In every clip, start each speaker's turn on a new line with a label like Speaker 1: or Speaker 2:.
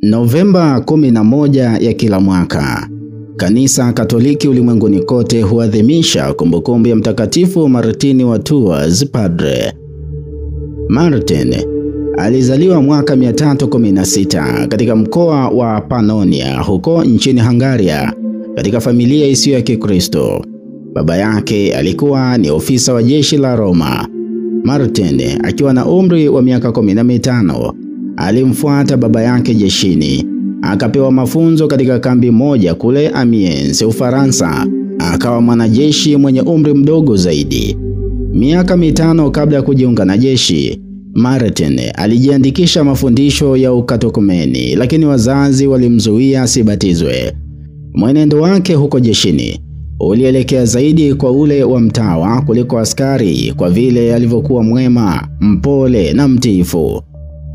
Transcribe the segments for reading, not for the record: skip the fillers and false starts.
Speaker 1: Novemba 11 ya kila mwaka, Kanisa Katoliki ulimwenguni kote huadhimisha kumbukumbu ya Mtakatifu Martini wa Tours, Padre. Martin alizaliwa mwaka 316 katika mkoa wa Pannonia huko nchini Hungaria, katika familia isiyo ya Kikristo. Baba yake alikuwa ni ofisa wa jeshi la Roma. Martin akiwa na umri wa miaka 15 alimfuata baba yake jeshini, akapewa mafunzo katika kambi moja kule Amiens, Ufaransa. Akawa mwanajeshi mwenye umri mdogo zaidi. Miaka 5 kabla ya kujiunga na jeshi, Martin alijiandikisha mafundisho ya ukatokumeni, lakini wazazi walimzuia asibatizwe. Mwenendo wake huko jeshini ulielekea zaidi kwa ule wa mtawa kuliko askari, kwa vile alivyokuwa mwema, mpole na mtiifu.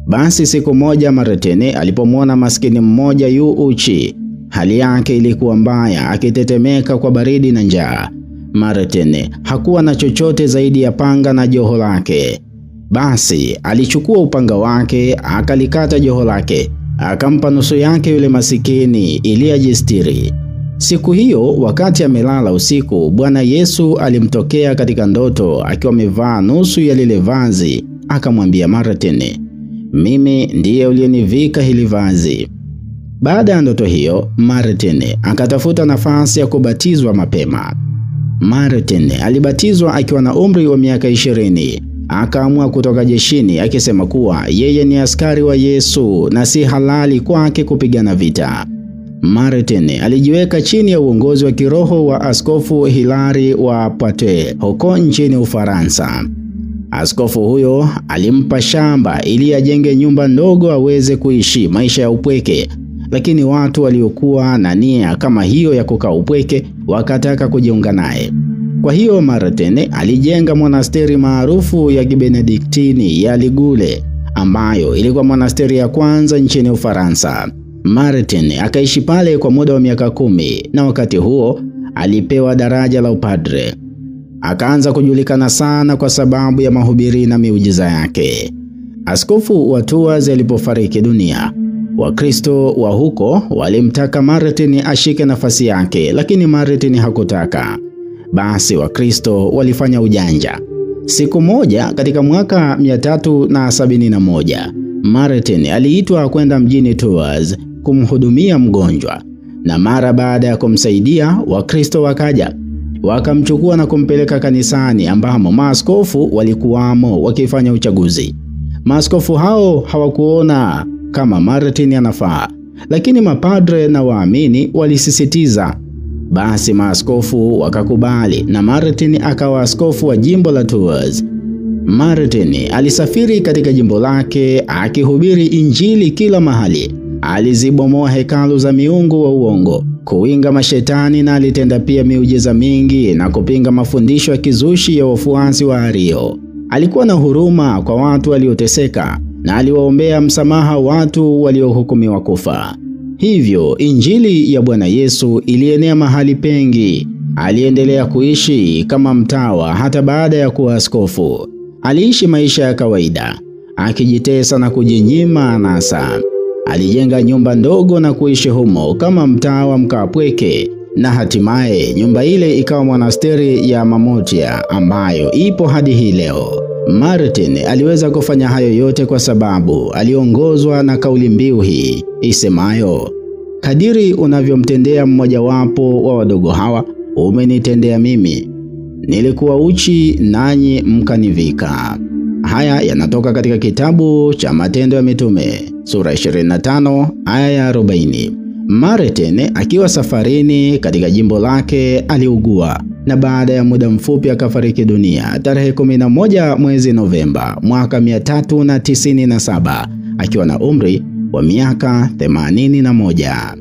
Speaker 1: Basi siku moja Martin alipomwona maskini mmoja yu uchi, hali yake ilikuwa mbaya, akitetemeka kwa baridi na njaa. Martin hakuwa na chochote zaidi ya panga na joho lake. Basi alichukua upanga wake, akalikata joho lake, akampa nusu yake yule masikini ili ajistiri. Siku hiyo wakati amelala usiku, Bwana Yesu alimtokea katika ndoto akiwa amevaa nusu ya lile vazi, akamwambia Martin, "Mimi ndiye uliyenivika hili vazi." Baada ya ndoto hiyo, Martin akatafuta nafasi ya kubatizwa mapema. Martin alibatizwa akiwa na umri wa miaka 20. Akaamua kutoka jeshini akisema kuwa yeye ni askari wa Yesu na si halali kwake kupigana vita. Martin alijiweka chini ya uongozi wa kiroho wa Askofu Hilari wa Poitiers huko nchini Ufaransa. Askofu huyo alimpa shamba ili ajenge nyumba ndogo aweze kuishi maisha ya upweke, lakini watu waliokuwa na nia kama hiyo ya kukaa upweke wakataka kujiunga naye. Kwa hiyo Martin alijenga monasteri maarufu ya Kibenediktini ya Ligule, ambayo ilikuwa monasteri ya kwanza nchini Ufaransa. Martin akaishi pale kwa muda wa miaka 10, na wakati huo alipewa daraja la upadre. Akaanza kujulikana sana kwa sababu ya mahubiri na miujiza yake. Askofu wa Tours alipofariki dunia, Wakristo wa huko walimtaka Martin ashike nafasi yake, lakini Martin hakutaka. Basi Wakristo walifanya ujanja. Siku moja katika mwaka 371, Martin aliitwa kwenda mjini Tours kumhudumia mgonjwa, na mara baada ya kumsaidia, Wakristo wakaja, wakamchukua na kumpeleka kanisani ambamo maaskofu walikuwamo wakifanya uchaguzi. Maaskofu hao hawakuona kama Martin anafaa, lakini mapadre na waamini walisisitiza. Basi maaskofu wakakubali na Martin akawa askofu wa jimbo la Tours. Martin alisafiri katika jimbo lake akihubiri injili kila mahali. Alizibomoa hekalu za miungu wa uongo, kuwinga mashetani, na alitenda pia miujiza mingi na kupinga mafundisho ya kizushi ya wafuasi wa Ario. Alikuwa na huruma kwa watu walioteseka na aliwaombea msamaha watu waliohukumiwa kufa. Hivyo injili ya Bwana Yesu ilienea mahali pengi. Aliendelea kuishi kama mtawa hata baada ya kuwa askofu. Aliishi maisha ya kawaida, akijitesa na kujinyima anasa. Alijenga nyumba ndogo na kuishi humo kama mtawa mkaapweke, na hatimaye nyumba ile ikawa monasteri ya Marmotia ambayo ipo hadi hii leo. Martin aliweza kufanya hayo yote kwa sababu aliongozwa na kauli mbiu hii isemayo, "Kadiri unavyomtendea mmojawapo wa wadogo hawa, umenitendea mimi. Nilikuwa uchi nanyi mkanivika." Haya yanatoka katika kitabu cha Matendo ya Mitume sura 25 aya ya 40. Martin akiwa safarini katika jimbo lake aliugua, na baada ya muda mfupi akafariki dunia tarehe 11 mwezi Novemba mwaka 397 akiwa na umri wa miaka 81.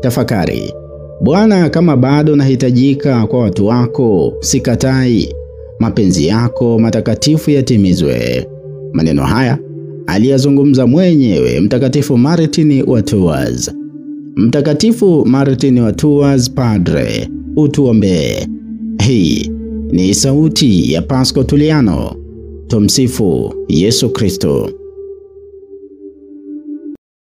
Speaker 1: Tafakari. Bwana, kama bado nahitajika kwa watu wako, sikatai. Mapenzi yako matakatifu yatimizwe. Maneno haya aliyazungumza mwenyewe Mtakatifu Martin wa Tours. Mtakatifu Martin wa Tours, Padre, utuombee. Hii ni sauti ya Pasco Tulliano. Tumsifu Yesu Kristo.